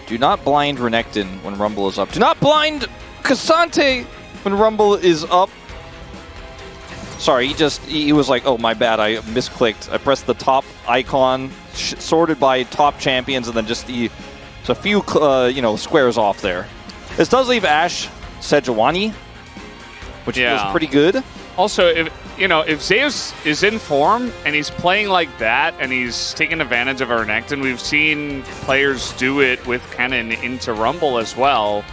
Do not blind Renekton when Rumble is up. Do not blind Cassante when Rumble is up. Sorry, he was like, oh, my bad, I misclicked. I pressed the top icon, sorted by top champions, and then just a few, squares off there. This does leave Ashe Sejuani, which feels pretty good. Also, if Zeus is in form and he's playing like that and he's taking advantage of our Renekton, we've seen players do it with Kennen into Rumble as well.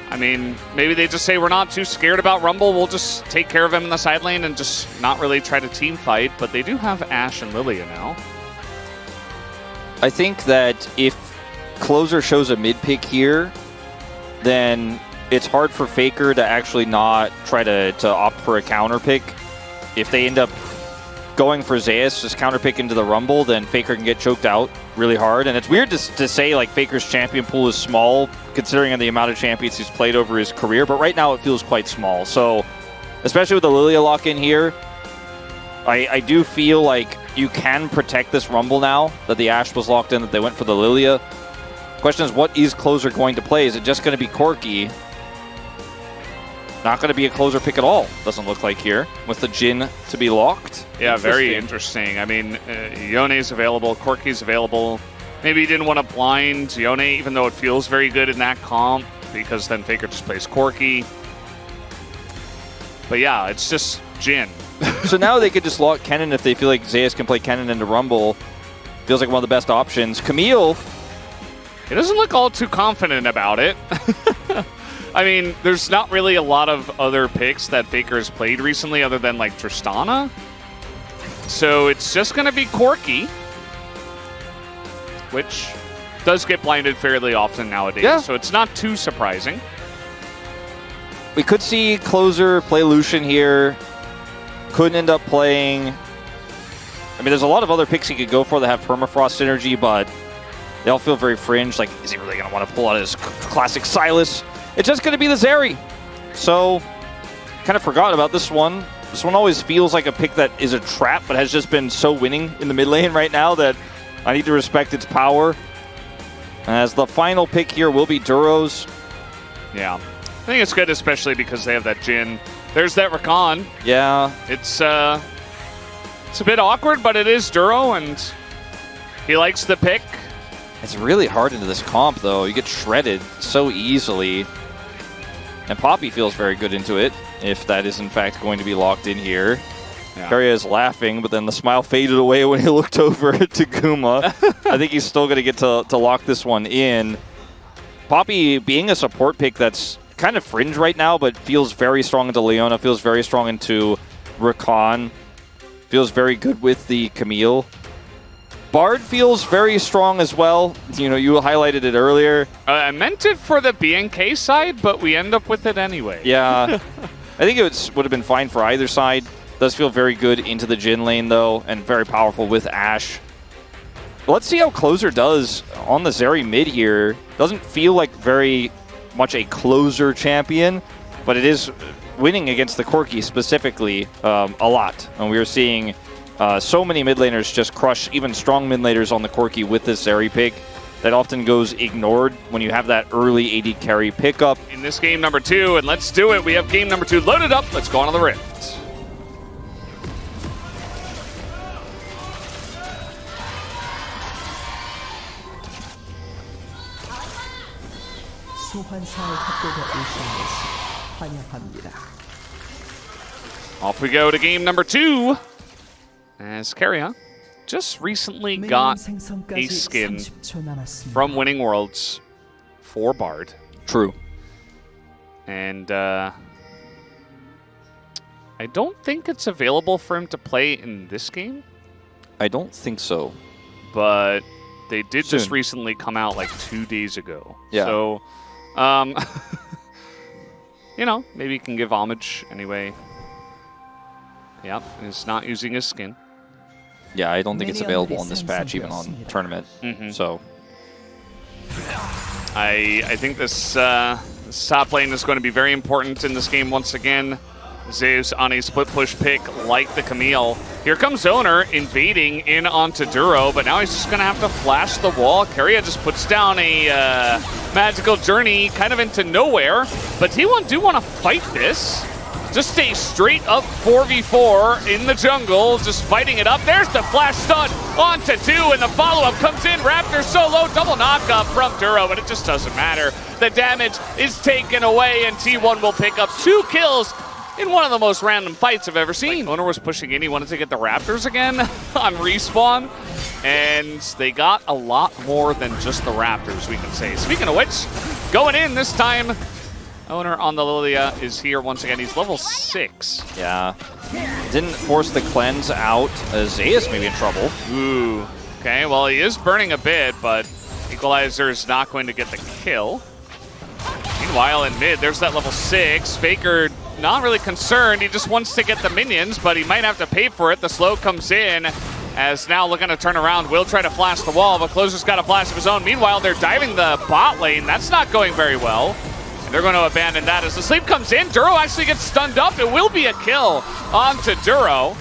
I mean, maybe they just say we're not too scared about Rumble, we'll just take care of him in the side lane and just not really try to team fight, but they do have Ashe and Lilia now. I think that if Closer shows a mid pick here, then it's hard for Faker to actually not try to opt for a counter pick. If they end up going for Zeus, just counter pick into the Rumble, then Faker can get choked out really hard. And it's weird to say like Faker's champion pool is small, considering the amount of champions he's played over his career, but right now it feels quite small. So, especially with the Lilia lock-in here, I do feel like you can protect this Rumble now that the Ashe was locked in, that they went for the Lilia. Question is, what is Closer going to play? Is it just going to be Corki? Not going to be a Closer pick at all, doesn't look like here, with the Jhin to be locked. Yeah, very interesting. I mean, Yone's available, Corki's available. Maybe he didn't want to blind Yone, even though it feels very good in that comp, because then Faker just plays Corki. But yeah, it's just Jhin. So now they could just lock Kennen if they feel like Zeus can play Kennen into Rumble. Feels like one of the best options. Camille. He doesn't look all too confident about it. I mean, there's not really a lot of other picks that Faker has played recently other than like Tristana. So it's just going to be Corki, which does get blinded fairly often nowadays. Yeah. So it's not too surprising. We could see Closer play Lucian here. Couldn't end up playing. I mean, there's a lot of other picks he could go for that have Permafrost synergy, but they all feel very fringe. Like, is he really going to want to pull out his classic Sylas? It's just going to be the Zeri. So, kind of forgot about this one. This one always feels like a pick that is a trap, but has just been so winning in the mid lane right now that I need to respect its power. As the final pick here will be Duros. Yeah. I think it's good, especially because they have that Jhin. There's that Rakan. Yeah. It's a bit awkward, but it is Duro, and he likes the pick. It's really hard into this comp, though. You get shredded so easily. And Poppy feels very good into it, if that is in fact going to be locked in here. Yeah. KERIA is laughing, but then the smile faded away when he looked over to Guma. I think he's still going to get to lock this one in. Poppy being a support pick that's kind of fringe right now, but feels very strong into Leona, feels very strong into Rakan, feels very good with the Camille. Bard feels very strong as well. You know, you highlighted it earlier. I meant it for the BNK side, but we end up with it anyway. Yeah. I think it would have been fine for either side. Does feel very good into the Jhin lane, though, and very powerful with Ashe. But let's see how Closer does on the Zeri mid here. Doesn't feel like very much a Closer champion, but it is winning against the Corki specifically a lot. And we are seeing so many mid laners just crush even strong mid laners on the Corki with this Zeri pick. That often goes ignored when you have that early AD carry pickup. In this game number 2, and let's do it. We have game number 2 loaded up. Let's go on to the Rift. Off we go to game number 2. As KERIA just recently got a skin from Winning Worlds for Bard. True. And I don't think it's available for him to play in this game. I don't think so. But they did just recently come out like 2 days ago. Yeah. So, you know, maybe he can give homage anyway. Yep, he's not using his skin. Yeah, I don't think it's available on this patch, even on tournament. So, I think this top lane is going to be very important in this game once again. Zeus on a split push pick like the Camille. Here comes Owner invading in onto Duro, but now he's just going to have to flash the wall. KERIA just puts down a magical journey kind of into nowhere, but T1 do want to fight this. Just stay straight up 4v4 in the jungle, just fighting it up. There's the flash stun onto 2, and the follow-up comes in. Raptor solo, double knockup from Duro, but it just doesn't matter. The damage is taken away, and T1 will pick up 2 kills in one of the most random fights I've ever seen. Owner was pushing in. He wanted to get the Raptors again on respawn, and they got a lot more than just the Raptors, we can say. Speaking of which, going in this time, Owner on the Lilia is here once again. He's level 6. Yeah. Didn't force the cleanse out. Zeus may be in trouble. Ooh. Okay, well, he is burning a bit, but Equalizer is not going to get the kill. Meanwhile, in mid, there's that level 6. Faker not really concerned. He just wants to get the minions, but he might have to pay for it. The slow comes in, as now looking to turn around. Will try to flash the wall, but Closer's got a flash of his own. Meanwhile, they're diving the bot lane. That's not going very well. And they're going to abandon that as the sleep comes in. Duro actually gets stunned up. It will be a kill onto Duro.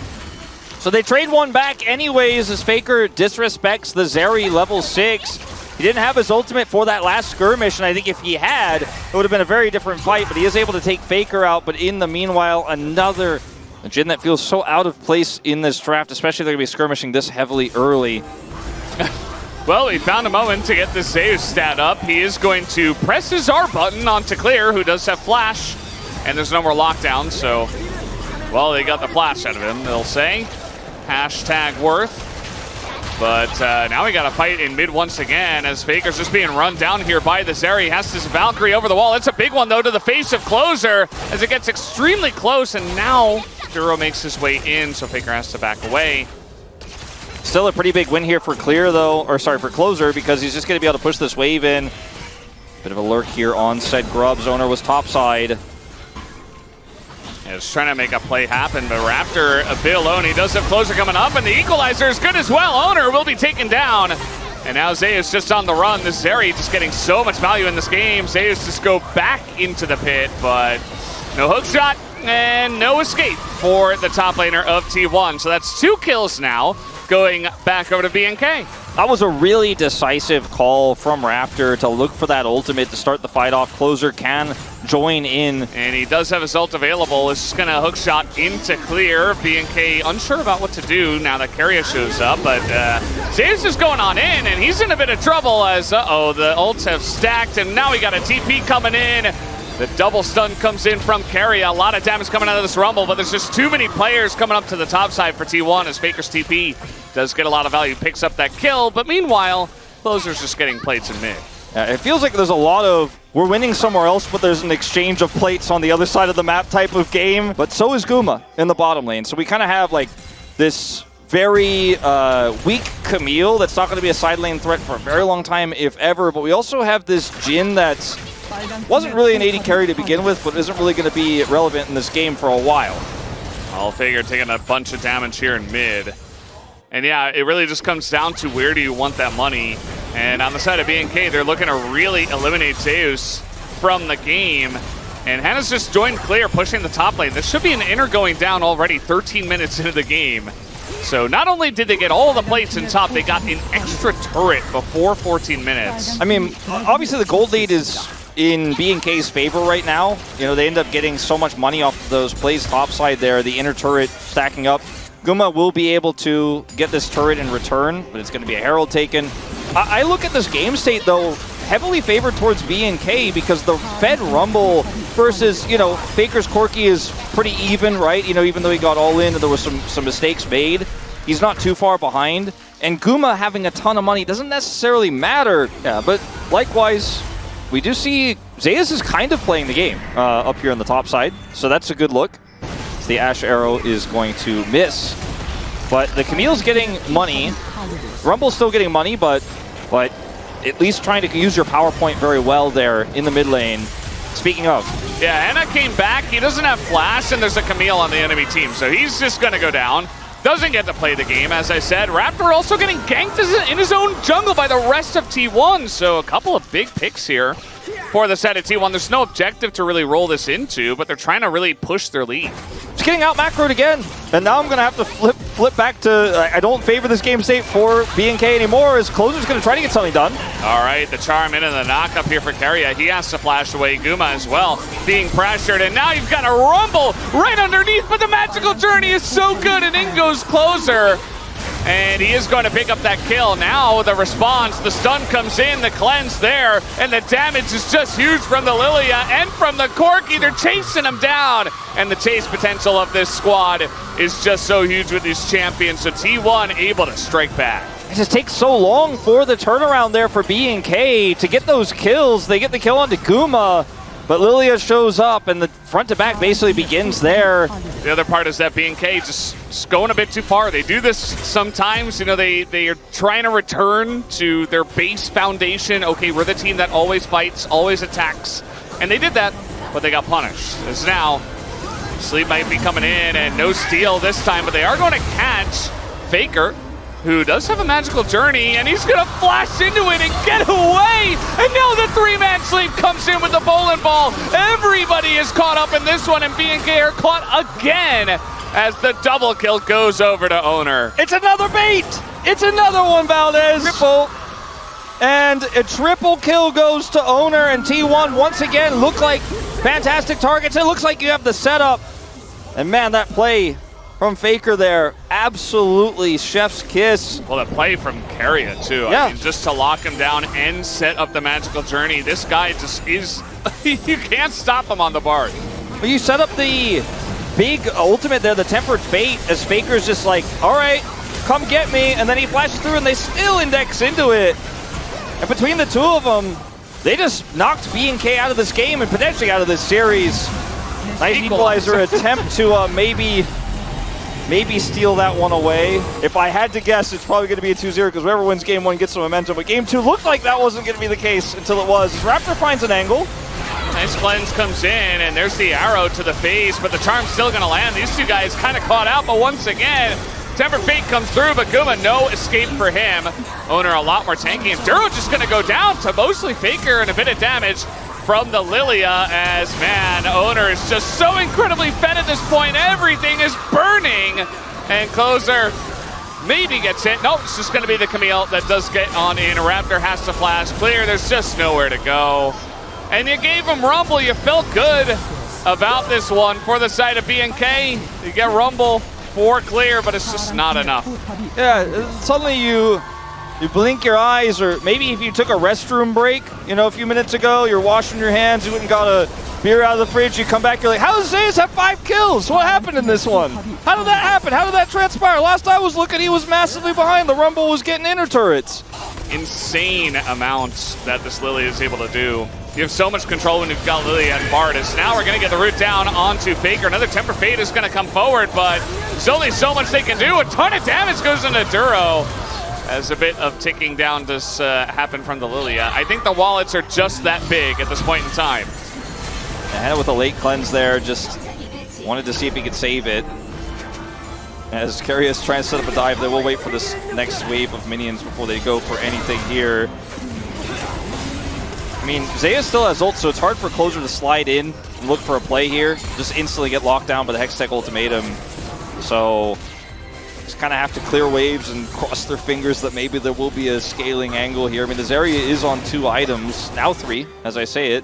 So they trade one back anyways as Faker disrespects the Zeri level 6. He didn't have his ultimate for that last skirmish, and I think if he had, it would have been a very different fight, but he is able to take Faker out. But in the meanwhile, another Jhin that feels so out of place in this draft, especially if they're going to be skirmishing this heavily early. Well, he found a moment to get the Zeus stat up. He is going to press his R button onto Clear, who does have flash, and there's no more lockdown, so, well, they got the flash out of him, they'll say. Hashtag worth. But now we got to fight in mid once again as Faker's just being run down here by the Zeri. Has this Valkyrie over the wall. It's a big one, though, to the face of Closer as it gets extremely close, and now Duro makes his way in, so Faker has to back away. Still a pretty big win here for Clear, though, or sorry, for Closer, because he's just going to be able to push this wave in. Bit of a lurk here on said Grubs. Owner was topside. Yeah, just trying to make a play happen, but Raptor a bit alone. He does have Closer coming up, and the Equalizer is good as well. Owner will be taken down. And now Zeus just on the run. This Zeri just getting so much value in this game. Zeus just go back into the pit, but no hook shot and no escape for the top laner of T1. So that's 2 kills now, going back over to BNK. That was a really decisive call from Raptor to look for that ultimate to start the fight off. Closer can join in. And he does have his ult available. It's just going to hook shot into Clear. BNK unsure about what to do now that KERIA shows up, but Zeus is going on in, and he's in a bit of trouble as, the ults have stacked, and now we got a TP coming in. The double stun comes in from KERIA. A lot of damage coming out of this Rumble, but there's just too many players coming up to the top side for T1 as Faker's TP does get a lot of value, picks up that kill, but meanwhile, Closer's just getting plates in mid. It feels like there's a lot of, we're winning somewhere else, but there's an exchange of plates on the other side of the map type of game. But so is Guma in the bottom lane. So we kind of have like this very weak Camille that's not going to be a side lane threat for a very long time, if ever. But we also have this Jhin that's wasn't really an AD carry to begin with, but isn't really going to be relevant in this game for a while. I'll figure taking a bunch of damage here in mid. And yeah, it really just comes down to where do you want that money. And on the side of BNK, they're looking to really eliminate Zeus from the game. And Hannah's just joined Clear, pushing the top lane. This should be an inner going down already 13 minutes into the game. So not only did they get all the plates in top, they got an extra turret before 14 minutes. I mean, obviously the gold lead is in BNK's favor right now. You know, they end up getting so much money off of those plays topside there, the inner turret stacking up. Guma will be able to get this turret in return, but it's going to be a Herald taken. I look at this game state, though, heavily favored towards BNK because the Fed Rumble versus, you know, Faker's Corki is pretty even, right? You know, even though he got all in and there was some mistakes made, he's not too far behind. And Guma having a ton of money doesn't necessarily matter. Yeah, but likewise, we do see Zeus is kind of playing the game up here on the top side, so that's a good look. The Ash Arrow is going to miss. But the Camille's getting money. Rumble's still getting money, but at least trying to use your power point very well there in the mid lane. Speaking of. Yeah, Anna came back. He doesn't have flash, and there's a Camille on the enemy team, so he's just going to go down. Doesn't get to play the game, as I said. Raptor also getting ganked in his own jungle by the rest of T1, so a couple of big picks here for the side of T1. There's no objective to really roll this into, but they're trying to really push their lead. It's getting out macroed again, and now I'm going to have to flip back to, I don't favor this game state for BNK anymore, as Closer's going to try to get something done. All right, the charm into the knock up here for KERIA. He has to flash away Guma as well, being pressured, and now you've got a rumble right underneath, but the magical journey is so good, and in goes Closer. And he is going to pick up that kill. Now the response, the stun comes in, the cleanse there, and the damage is just huge from the Lilia and from the Corki. They're chasing him down, and the chase potential of this squad is just so huge with these champions. So T1 able to strike back. It just takes so long for the turnaround there for B&K to get those kills. They get the kill onto Guma, but Lilia shows up, and the front to back basically begins there. The other part is that B&K just going a bit too far. They do this sometimes. You know, they are trying to return to their base foundation. Okay, we're the team that always fights, always attacks. And they did that, but they got punished. As now, Sleep might be coming in, and no steal this time, but they are going to catch Faker, who does have a magical journey, and he's going to flash into it and get away. And now the three-man Sleep comes in with the bowling ball. Everybody is caught up in this one, and B&K are caught again as the double kill goes over to Owner. It's another bait! It's another one, Valdez! Triple. And a triple kill goes to Owner, and T1 once again look like fantastic targets. It looks like you have the setup. And man, that play from Faker there, absolutely chef's kiss. Well, the play from KERIA too. Yeah. I mean, just to lock him down and set up the magical journey. This guy just is, you can't stop him on the Bard. But you set up the big ultimate there, the tempered fate, as Faker's just like, all right, come get me. And then he flashes through and they still index into it. And between the two of them, they just knocked B&K out of this game and potentially out of this series. Nice equalizer attempt to maybe steal that one away. If I had to guess, it's probably going to be a 2-0 because whoever wins game one gets some momentum. But game two looked like that wasn't going to be the case until it was. Raptor finds an angle. Nice cleanse comes in, and there's the arrow to the face, but the charm's still going to land. These two guys kind of caught out, but once again, Temper Fate comes through, but Guma, no escape for him. Owner a lot more tanky, and Duro just going to go down to mostly Faker and a bit of damage from the Lilia, as man, Owner is just so incredibly fed at this point. Everything is burning, and Closer maybe gets hit. Nope, it's just going to be the Camille that does get on in. Raptor has to flash clear. There's just nowhere to go. And you gave him Rumble. You felt good about this one for the side of B&K. You get Rumble for clear, but it's just not enough. Yeah, suddenly you blink your eyes, or maybe if you took a restroom break, you know, a few minutes ago, you're washing your hands, you went and got a beer out of the fridge, you come back, you're like, how does Zayas have 5 kills? What happened in this one? How did that happen? How did that transpire? Last I was looking, he was massively behind. The Rumble was getting inner turrets. Insane amounts that this Lilia is able to do. You have so much control when you've got Lilia and Bardis. Now we're going to get the root down onto Faker. Another Temper Fate is going to come forward, but there's only so much they can do. A ton of damage goes into Duro, as a bit of ticking down does happen from the Lilia. I think the wallets are just that big at this point in time. And with a late cleanse there, just wanted to see if he could save it. As KERIA is trying to set up a dive, they will wait for this next wave of minions before they go for anything here. I mean, Zaya still has ult, so it's hard for Closer to slide in and look for a play here. Just instantly get locked down by the Hextech ultimatum. So just kind of have to clear waves and cross their fingers that maybe there will be a scaling angle here. I mean, this area is on 2 items, now 3, as I say it.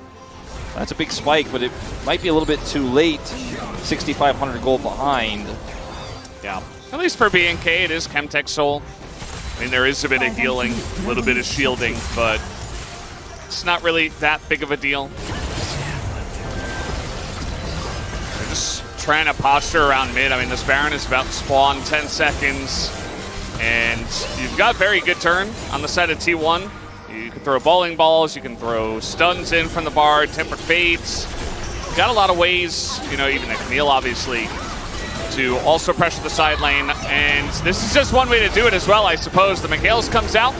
That's a big spike, but it might be a little bit too late. 6,500 gold behind. Yeah, at least for B&K, it is Chemtech Soul. I mean, there is a bit of healing, a little bit of shielding, but it's not really that big of a deal. They're just trying to posture around mid. I mean, this Baron is about to spawn 10 seconds, and you've got very good turn on the side of T1. You can throw bowling balls, you can throw stuns in from the Bard, Tempered Fates. You've got a lot of ways, you know, even the Camille, obviously, to also pressure the side lane, and this is just one way to do it as well, I suppose. The Mikhails comes out,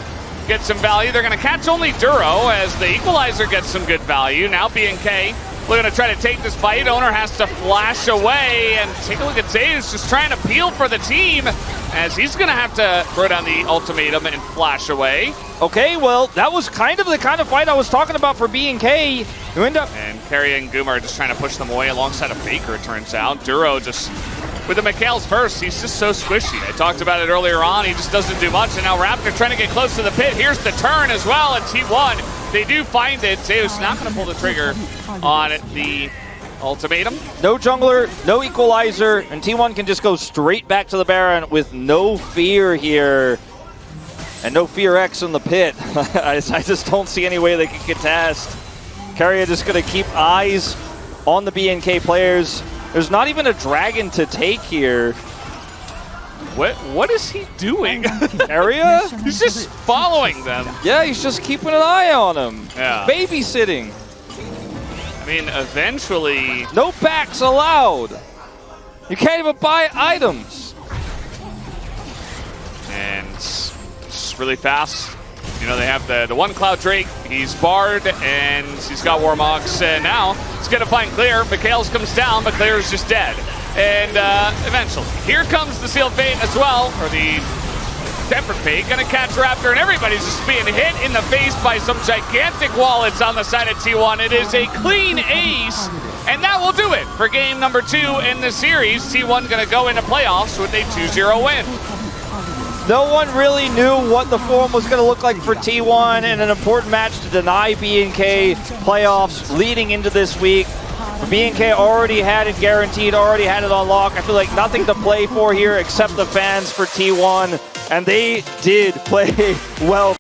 gets some value. They're going to catch only Duro as the Equalizer gets some good value. Now B&K looking to try to take this fight. Owner has to flash away, and take a look at Zeus just trying to peel for the team, as he's going to have to throw down the ultimatum and flash away. Okay, well, that was kind of the fight I was talking about for B&K. You end up... And KERIA and Guma are just trying to push them away alongside a Faker, it turns out. Duro just, with the Mikhail's first, he's just so squishy. I talked about it earlier on, he just doesn't do much, and now Raptor trying to get close to the pit. Here's the turn as well, and T1, they do find it. Zeus not going to pull the trigger on the ultimatum. No jungler, no equalizer, and T1 can just go straight back to the Baron with no fear here. And no FEARX in the pit. I just don't see any way they can contest. KERIA just going to keep eyes on the B&K players. There's not even a dragon to take here. What is he doing? KERIA? He's just following them. Yeah, he's just keeping an eye on him. Yeah. Babysitting. I mean, eventually... No backs allowed. You can't even buy items. And just really fast. You know, they have the one Cloud Drake. He's Bard, and he's got Warmogs. And now he's going to find Clear. Mikhail's comes down, but Clear is just dead. And eventually, here comes the Sealed Fate as well, or the Tempered Fate. Going to catch Raptor, and everybody's just being hit in the face by some gigantic wallets on the side of T1. It is a clean ace, and that will do it for game number 2 in the series. T1 going to go into playoffs with a 2-0 win. No one really knew what the form was going to look like for T1 in an important match to deny B&K playoffs leading into this week. B&K already had it guaranteed, already had it on lock. I feel like nothing to play for here except the fans for T1, and they did play well.